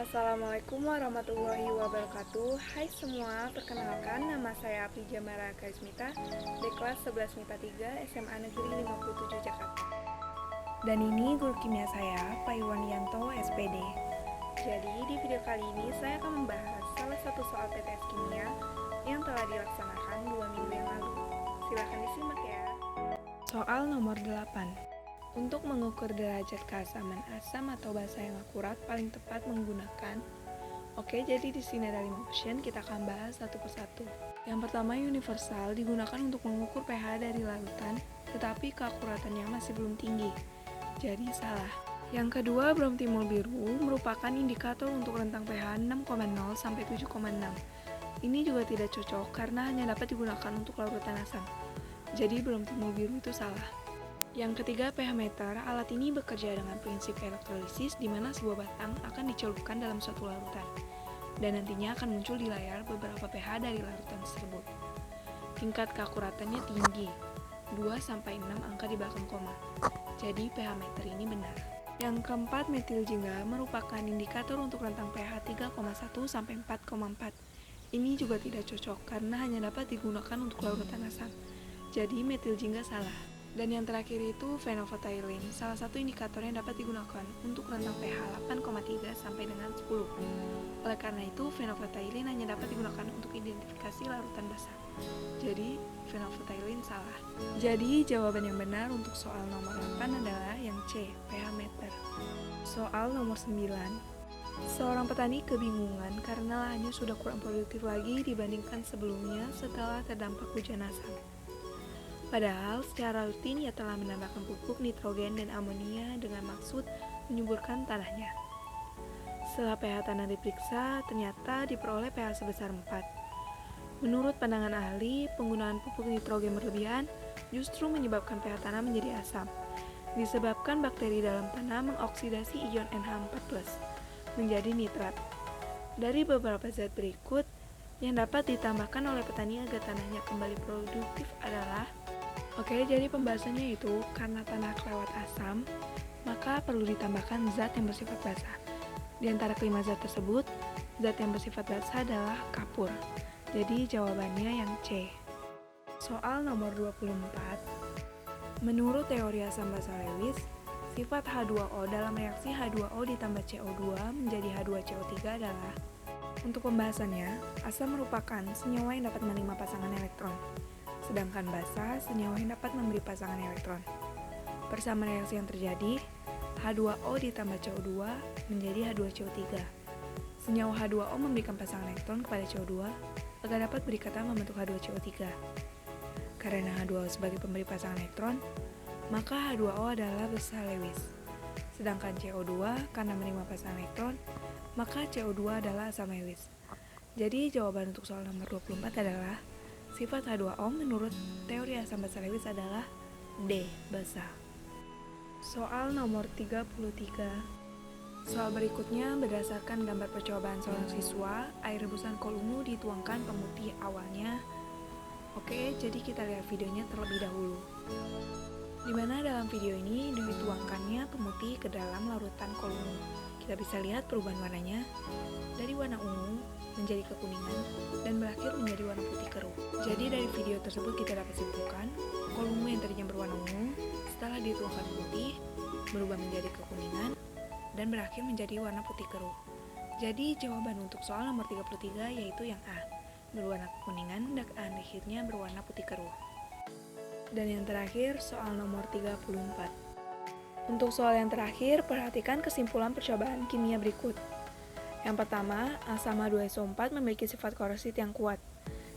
Assalamualaikum warahmatullahi wabarakatuh. Hai semua, perkenalkan nama saya Apri Jamara Kaismita di kelas 11 MIPA 3 SMA Negeri 57 Jakarta. Dan ini guru kimia saya, Pak Iwan Yanto, SPD. Jadi di video kali ini saya akan membahas salah satu soal PTS Kimia yang telah dilaksanakan 2 minggu yang lalu. Silahkan disimak ya. Soal nomor 8. Untuk mengukur derajat keasaman asam atau basa yang akurat paling tepat menggunakan. Oke, jadi di sini ada 5 option, kita akan bahas satu persatu. Yang pertama, universal digunakan untuk mengukur pH dari larutan, tetapi keakuratannya masih belum tinggi. Jadi salah. Yang kedua, bromtimol biru merupakan indikator untuk rentang pH 6,0 sampai 7,6. Ini juga tidak cocok karena hanya dapat digunakan untuk larutan asam. Jadi bromtimol biru itu salah. Yang ketiga, pH meter. Alat ini bekerja dengan prinsip elektrolisis di mana sebuah batang akan dicelupkan dalam suatu larutan dan nantinya akan muncul di layar beberapa pH dari larutan tersebut. Tingkat keakuratannya tinggi, 2-6 angka di belakang koma. Jadi pH meter ini benar. Yang keempat, metil jingga merupakan indikator untuk rentang pH 3,1 sampai 4,4. Ini juga tidak cocok karena hanya dapat digunakan untuk larutan asam. Jadi metil jingga salah. Dan yang terakhir itu phenolphthalein, salah satu indikator yang dapat digunakan untuk rentang pH 8,3 sampai dengan 10. Oleh karena itu, phenolphthalein hanya dapat digunakan untuk identifikasi larutan basah. Jadi, phenolphthalein salah. Jadi, jawaban yang benar untuk soal nomor 8 adalah yang C, pH meter. Soal nomor 9. Seorang petani kebingungan karena lahannya sudah kurang produktif lagi dibandingkan sebelumnya setelah terdampak hujan asam. Padahal secara rutin ia telah menambahkan pupuk nitrogen dan amonia dengan maksud menyuburkan tanahnya. Setelah pH tanah diperiksa, ternyata diperoleh pH sebesar 4. Menurut pandangan ahli, penggunaan pupuk nitrogen berlebihan justru menyebabkan pH tanah menjadi asam. Disebabkan bakteri dalam tanah mengoksidasi ion NH4+ menjadi nitrat. Dari beberapa zat berikut yang dapat ditambahkan oleh petani agar tanahnya kembali produktif adalah Oke, jadi pembahasannya itu karena tanah kelewat asam, maka perlu ditambahkan zat yang bersifat basah. Di antara kelima zat tersebut, zat yang bersifat basah adalah kapur. Jadi jawabannya yang C. Soal nomor 24. Menurut teori asam basa Lewis, sifat H2O dalam reaksi H2O ditambah CO2 menjadi H2CO3 adalah. Untuk pembahasannya, asam merupakan senyawa yang dapat menerima pasangan elektron. Sedangkan basa, senyawa yang dapat memberi pasangan elektron. Persamaan reaksi yang terjadi, H2O ditambah CO2 menjadi H2CO3. Senyawa H2O memberikan pasangan elektron kepada CO2 agar dapat berikatan membentuk H2CO3. Karena H2O sebagai pemberi pasangan elektron, maka H2O adalah basa Lewis. Sedangkan CO2 karena menerima pasangan elektron, maka CO2 adalah asam Lewis. Jadi jawaban untuk soal nomor 24 adalah sifat H2O menurut teori asam basa Lewis adalah D, basa. Soal nomor 33. Soal berikutnya berdasarkan gambar percobaan seorang siswa, air rebusan kolungu dituangkan pemutih awalnya. Oke, jadi kita lihat videonya terlebih dahulu. Dimana dalam video ini dituangkannya pemutih ke dalam larutan kolungu. Kita bisa lihat perubahan warnanya dari warna ungu menjadi kekuningan dan berakhir menjadi warna putih keruh. Jadi dari video tersebut kita dapat simpulkan kolungu yang tadinya berwarna ungu setelah dituangkan putih berubah menjadi kekuningan dan berakhir menjadi warna putih keruh. Jadi jawaban untuk soal nomor 33 yaitu yang A, berwarna kekuningan dan akhirnya berwarna putih keruh. Dan yang terakhir soal nomor 34. Untuk soal yang terakhir, perhatikan kesimpulan percobaan kimia berikut. Yang pertama, asam H2SO4 memiliki sifat korosit yang kuat,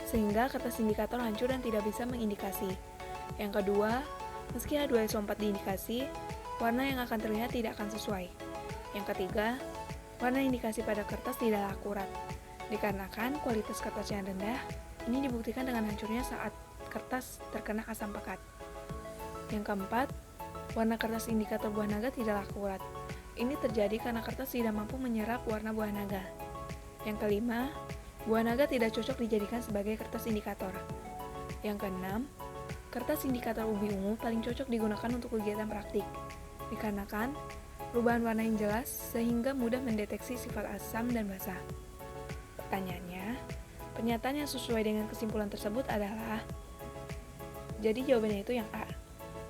sehingga kertas indikator hancur dan tidak bisa mengindikasi. Yang kedua, meski H2SO4 diindikasi, warna yang akan terlihat tidak akan sesuai. Yang ketiga, warna indikasi pada kertas tidak akurat, dikarenakan kualitas kertas yang rendah, ini dibuktikan dengan hancurnya saat kertas terkena asam pekat. Yang keempat, warna kertas indikator buah naga tidak akurat. Ini terjadi karena kertas tidak mampu menyerap warna buah naga. Yang kelima, buah naga tidak cocok dijadikan sebagai kertas indikator. Yang keenam, kertas indikator ubi ungu paling cocok digunakan untuk kegiatan praktik, dikarenakan perubahan warna yang jelas sehingga mudah mendeteksi sifat asam dan basa. Pertanyaannya, pernyataan yang sesuai dengan kesimpulan tersebut adalah, jadi jawabannya itu yang A.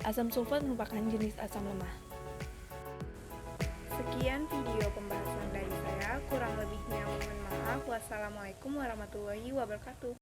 Asam sulfat merupakan jenis asam lemah. Sekian video pembahasan dari saya, kurang lebihnya mohon maaf. Wassalamualaikum warahmatullahi wabarakatuh.